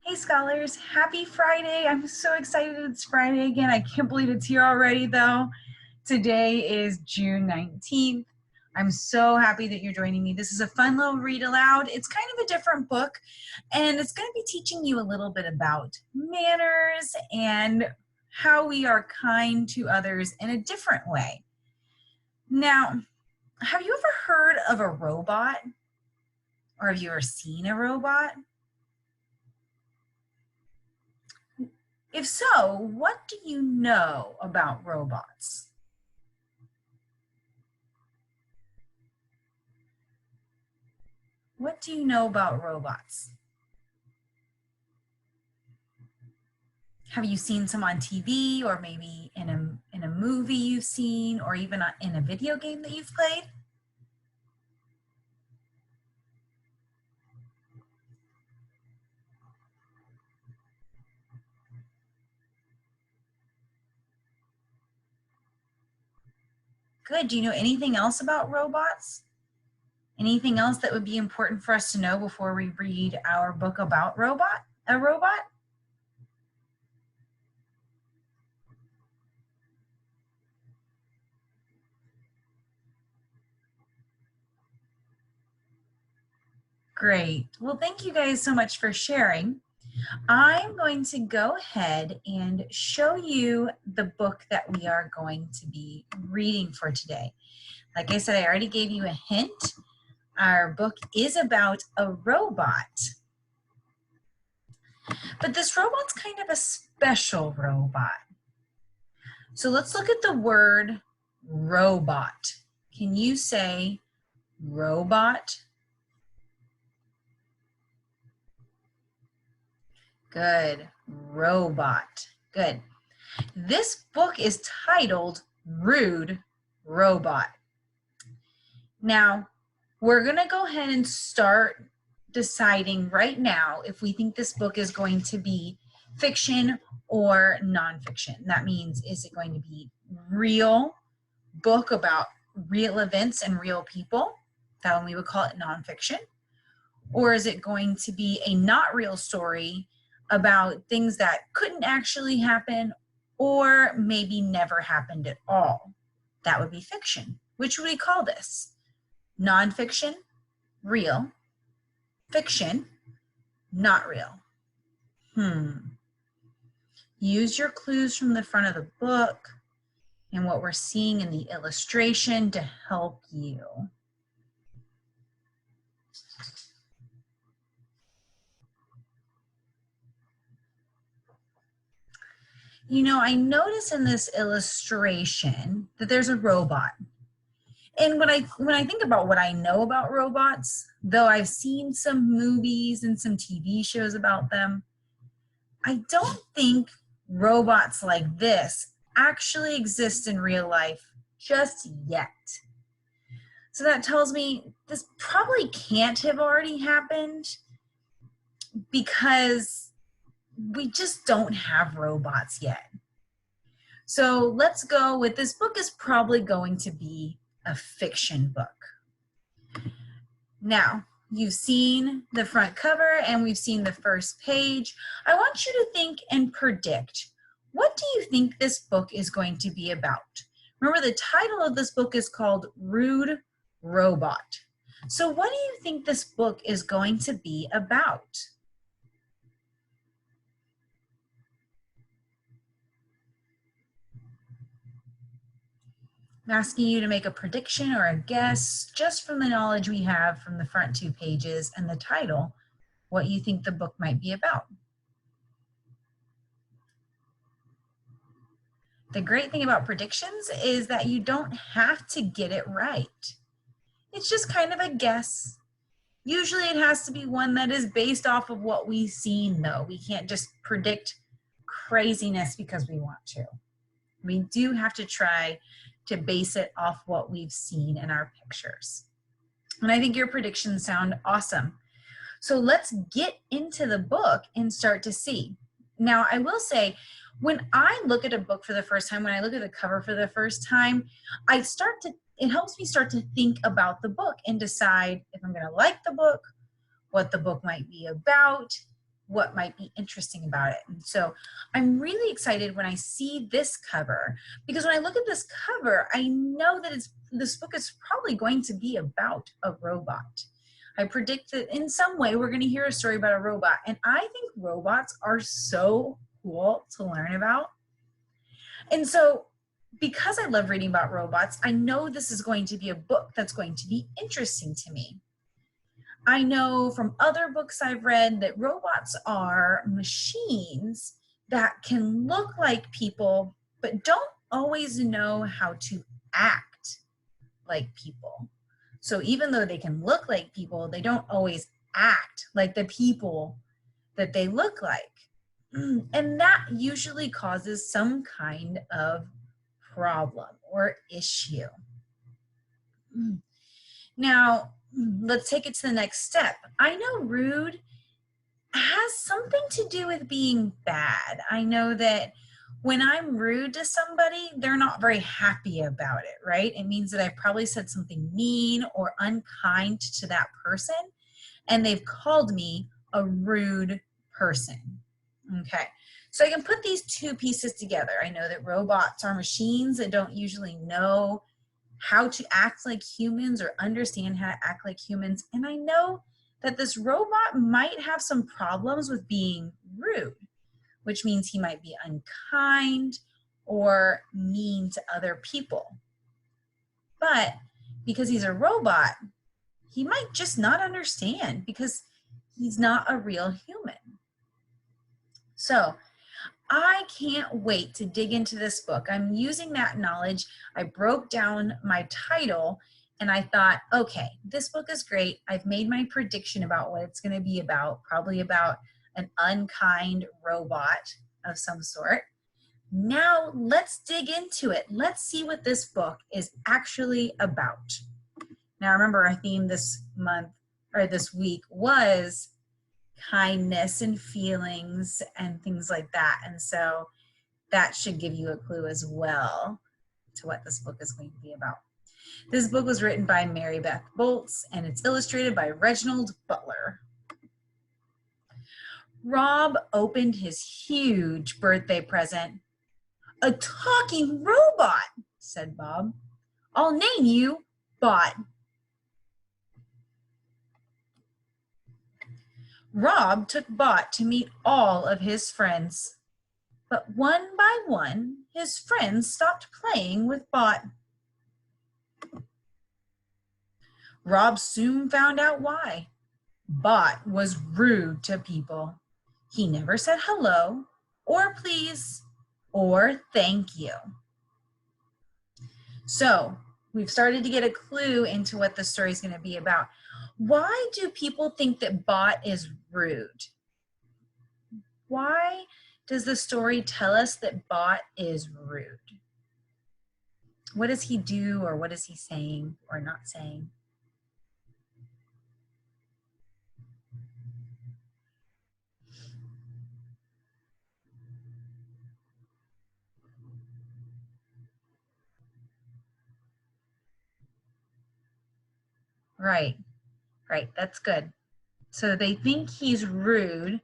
Hey scholars, happy Friday. I'm so excited it's Friday again. I can't believe it's here already though. Today is June 19th. I'm so happy that you're joining me. This is a fun little read aloud. It's kind of a different book and it's going to be teaching you a little bit about manners and how we are kind to others in a different way. Now, have you ever heard of a robot? Or have you ever seen a robot? If so, what do you know about robots? What do you know about robots? Have you seen some on TV or maybe in a movie you've seen or even in a video game that you've played? Good. Do you know anything else about robots? Anything else that would be important for us to know before we read our book about a robot? Great. Well, thank you guys so much for sharing. I'm going to go ahead and show you the book that we are going to be reading for today. Like I said, I already gave you a hint. Our book is about a robot. But this robot's kind of a special robot. So let's look at the word robot. Can you say robot? Good. Robot. Good. This book is titled Rude Robot. Now, we're going to go ahead and start deciding right now if we think this book is going to be fiction or nonfiction. That means, is it going to be real book about real events and real people? That one we would call it nonfiction. Or is it going to be a not real story about things that couldn't actually happen or maybe never happened at all? That would be fiction. Which would we call this? Nonfiction, real, fiction, not real. Use your clues from the front of the book and what we're seeing in the illustration to help you. You know, I notice in this illustration that there's a robot. And when I think about what I know about robots, though I've seen some movies and some TV shows about them, I don't think robots like this actually exist in real life just yet. So that tells me this probably can't have already happened because we just don't have robots yet. So let's go with this book is probably going to be a fiction book. Now, you've seen the front cover and we've seen the first page. I want you to think and predict. What do you think this book is going to be about? Remember, the title of this book is called Rude Robot. So what do you think this book is going to be about? I'm asking you to make a prediction or a guess just from the knowledge we have from the front two pages and the title, what you think the book might be about. The great thing about predictions is that you don't have to get it right. It's just kind of a guess. Usually it has to be one that is based off of what we've seen though. We can't just predict craziness because we want to. We do have to try to base it off what we've seen in our pictures. And I think your predictions sound awesome. So let's get into the book and start to see. Now, I will say, when I look at a book for the first time, when I look at the cover for the first time, it helps me start to think about the book and decide if I'm gonna like the book, what the book might be about, what might be interesting about it. And so I'm really excited when I see this cover, because when I look at this cover, I know that this book is probably going to be about a robot. I predict that in some way we're going to hear a story about a robot, and I think robots are so cool to learn about. And so because I love reading about robots, I know this is going to be a book that's going to be interesting to me. I know from other books I've read that robots are machines that can look like people, but don't always know how to act like people. So even though they can look like people, they don't always act like the people that they look like. And that usually causes some kind of problem or issue. Now, let's take it to the next step. I know rude has something to do with being bad. I know that when I'm rude to somebody, they're not very happy about it, right? It means that I've probably said something mean or unkind to that person, and they've called me a rude person. Okay, so I can put these two pieces together. I know that robots are machines that don't usually know how to act like humans or understand how to act like humans. And I know that this robot might have some problems with being rude, which means he might be unkind or mean to other people. But because he's a robot, he might just not understand because he's not a real human. So I can't wait to dig into this book. I'm using that knowledge. I broke down my title and I thought, okay, this book is great. I've made my prediction about what it's going to be about, probably about an unkind robot of some sort. Now let's dig into it. Let's see what this book is actually about. Now remember, our theme this month or this week was kindness and feelings and things like that. And so that should give you a clue as well to what this book is going to be about. This book was written by Mary Beth Bolts and it's illustrated by Reginald Butler. Rob opened his huge birthday present. "A talking robot," said Bob. "I'll name you Bot." Rob took Bot to meet all of his friends. But one by one, his friends stopped playing with Bot. Rob soon found out why. Bot was rude to people. He never said hello, or please, or thank you. So we've started to get a clue into what the story is going to be about. Why do people think that Bot is rude? Why does the story tell us that Bot is rude? What does he do, or what is he saying or not saying? Right, that's good. So they think he's rude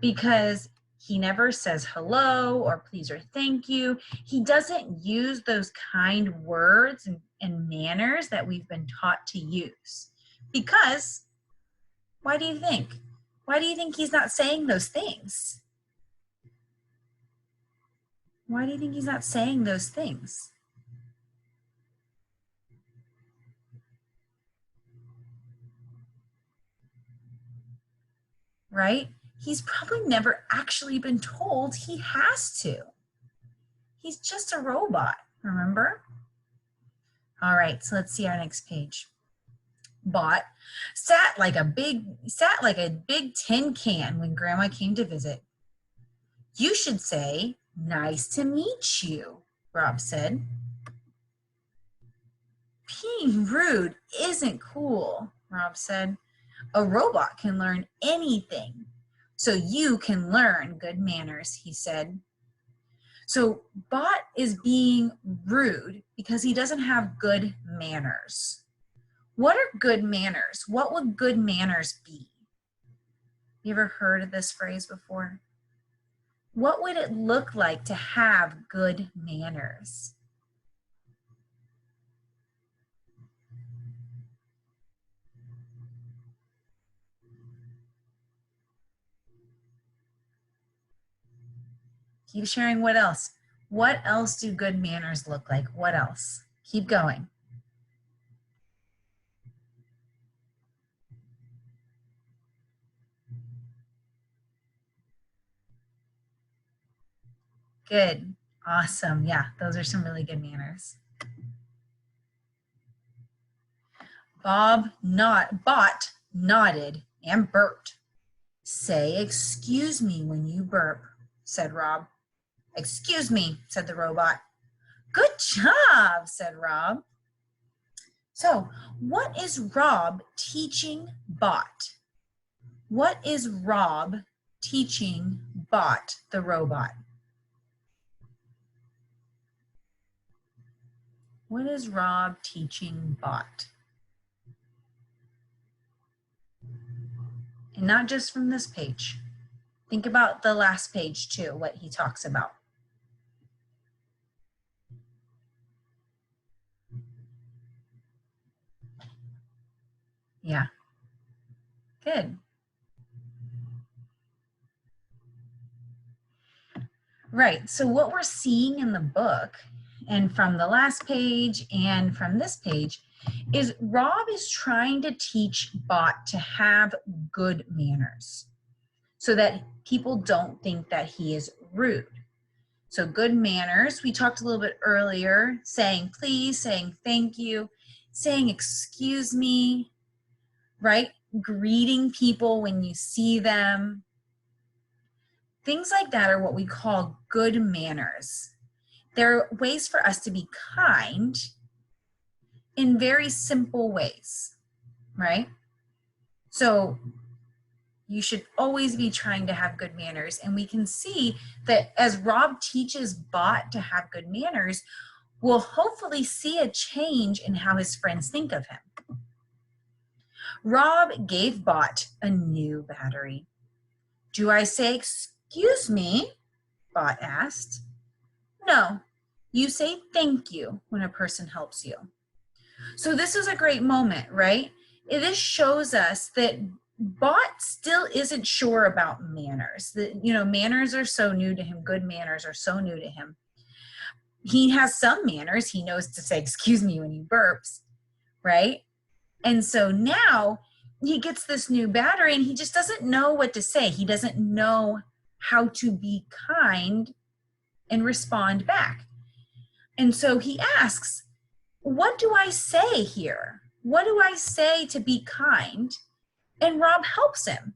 because he never says hello or please or thank you. He doesn't use those kind words and manners that we've been taught to use. Because, why do you think? Why do you think he's not saying those things? Why do you think he's not saying those things? Right? He's probably never actually been told he has to. He's just a robot, remember? All right, so let's see our next page. Bot sat like a big tin can when Grandma came to visit. "You should say, 'Nice to meet you,'" Rob said. "Being rude isn't cool," Rob said. "A robot can learn anything, so you can learn good manners," he said. So Bot is being rude because he doesn't have good manners. What are good manners? What would good manners be? You ever heard of this phrase before? What would it look like to have good manners? Keep sharing. What else? What else do good manners look like? What else? Keep going. Good. Awesome. Yeah, those are some really good manners. Bot nodded and burped. Say excuse me when you burp, said Rob. Excuse me, said the robot. Good job, said Rob. So, what is Rob teaching Bot? What is Rob teaching Bot, the robot? What is Rob teaching Bot? And not just from this page. Think about the last page too, what he talks about. Yeah, good. Right, so what we're seeing in the book and from the last page and from this page is Rob is trying to teach Bot to have good manners so that people don't think that he is rude. So good manners, we talked a little bit earlier, saying please, saying thank you, saying excuse me, right? Greeting people when you see them. Things like that are what we call good manners. They're ways for us to be kind in very simple ways, right? So you should always be trying to have good manners. And we can see that as Rob teaches Bot to have good manners, we'll hopefully see a change in how his friends think of him. Rob gave Bot a new battery. Do I say excuse me? Bot asked. No, you say thank you when a person helps you. So this is a great moment, right? This shows us that Bot still isn't sure about manners. That, you know, manners are so new to him. Good manners are so new to him. He has some manners. He knows to say excuse me when he burps, right? And so now he gets this new battery and he just doesn't know what to say. He doesn't know how to be kind and respond back. And so he asks, what do I say here? What do I say to be kind? And Rob helps him.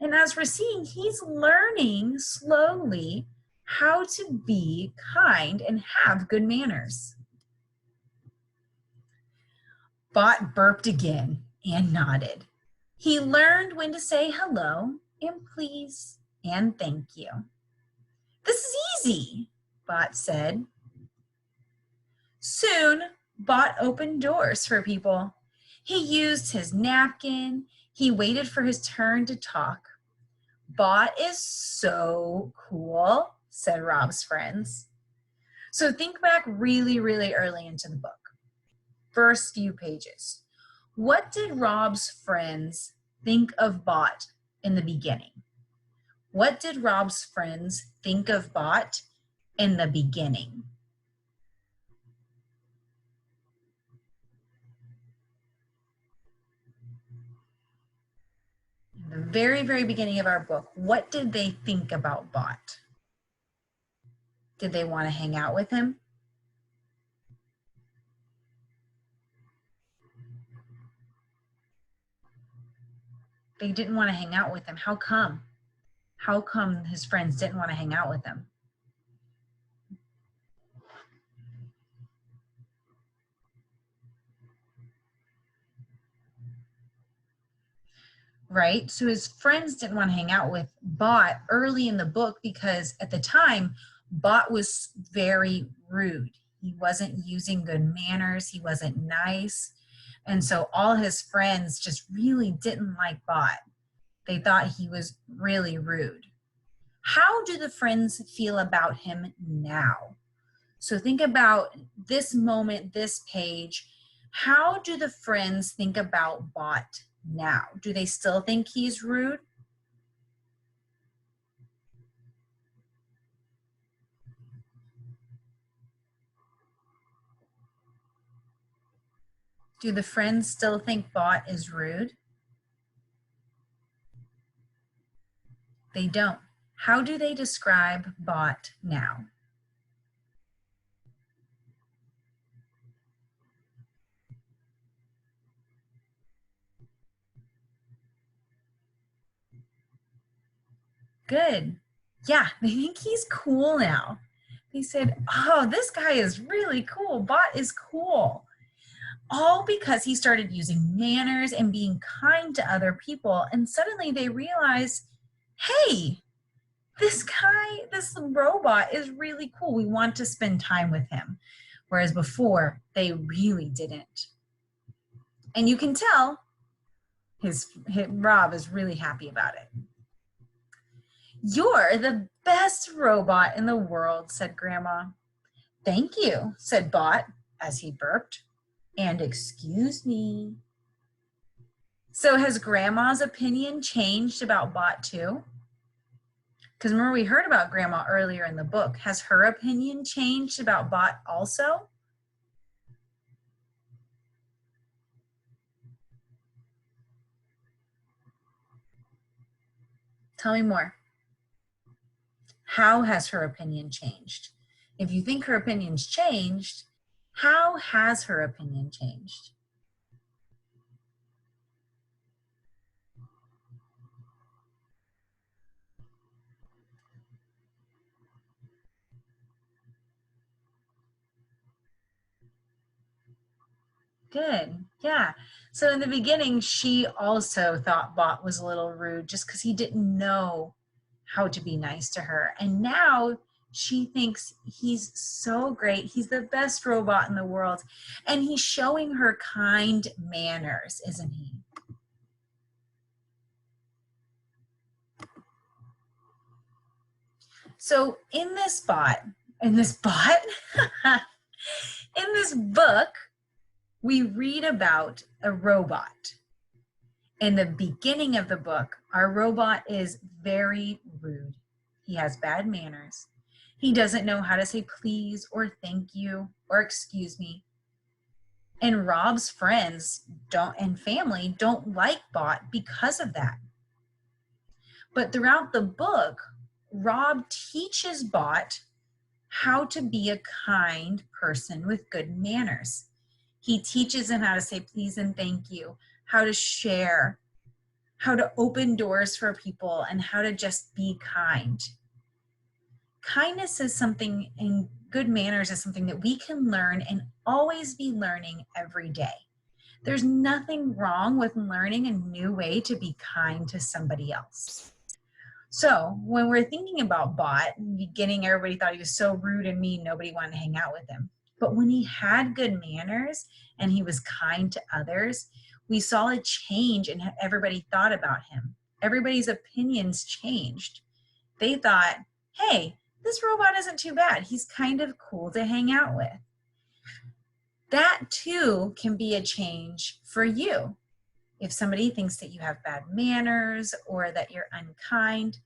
And as we're seeing, he's learning slowly how to be kind and have good manners. Bot burped again and nodded. He learned when to say hello and please and thank you. This is easy, Bot said. Soon, Bot opened doors for people. He used his napkin. He waited for his turn to talk. Bot is so cool, said Rob's friends. So think back really, really early into the book. First few pages. What did Rob's friends think of Bot in the beginning? What did Rob's friends think of Bot in the beginning? In the very, very beginning of our book, what did they think about Bot? Did they want to hang out with him? They didn't want to hang out with him. How come? How come his friends didn't want to hang out with him? Right? So his friends didn't want to hang out with Bot early in the book because at the time, Bot was very rude. He wasn't using good manners. He wasn't nice. And so all his friends just really didn't like Bot. They thought he was really rude. How do the friends feel about him now? So think about this moment, this page. How do the friends think about Bot now? Do they still think he's rude? Do the friends still think Bot is rude? They don't. How do they describe Bot now? Good. Yeah, they think he's cool now. They said, oh, this guy is really cool. Bot is cool. All because he started using manners and being kind to other people. And suddenly they realized, hey, this guy, this robot is really cool. We want to spend time with him. Whereas before, they really didn't. And you can tell his Rob is really happy about it. You're the best robot in the world, said Grandma. Thank you, said Bot as he burped. And excuse me. So has Grandma's opinion changed about Bot too? Because remember, we heard about Grandma earlier in the book. Has her opinion changed about Bot also? Tell me more. How has her opinion changed? If you think her opinion's changed, how has her opinion changed? Good. Yeah. So in the beginning, she also thought Bot was a little rude just because he didn't know how to be nice to her. And now she thinks he's so great. He's the best robot in the world. And he's showing her kind manners, isn't he? So in this in this book, we read about a robot. In the beginning of the book, our robot is very rude. He has bad manners. He doesn't know how to say please or thank you or excuse me. And Rob's friends and family don't like Bot because of that. But throughout the book, Rob teaches Bot how to be a kind person with good manners. He teaches him how to say please and thank you, how to share, how to open doors for people, and how to just be kind. Kindness is something, and good manners is something that we can learn and always be learning every day. There's nothing wrong with learning a new way to be kind to somebody else. So when we're thinking about Bot, in the beginning, everybody thought he was so rude and mean, nobody wanted to hang out with him. But when he had good manners and he was kind to others, we saw a change in how everybody thought about him. Everybody's opinions changed. They thought, hey, this robot isn't too bad. He's kind of cool to hang out with. That too can be a change for you. If somebody thinks that you have bad manners or that you're unkind,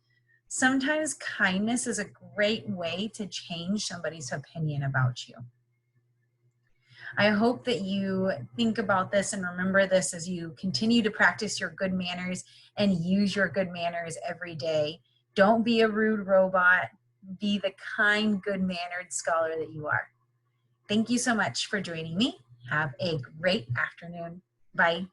sometimes kindness is a great way to change somebody's opinion about you. I hope that you think about this and remember this as you continue to practice your good manners and use your good manners every day. Don't be a rude robot. Be the kind, good-mannered scholar that you are. Thank you so much for joining me. Have a great afternoon. Bye.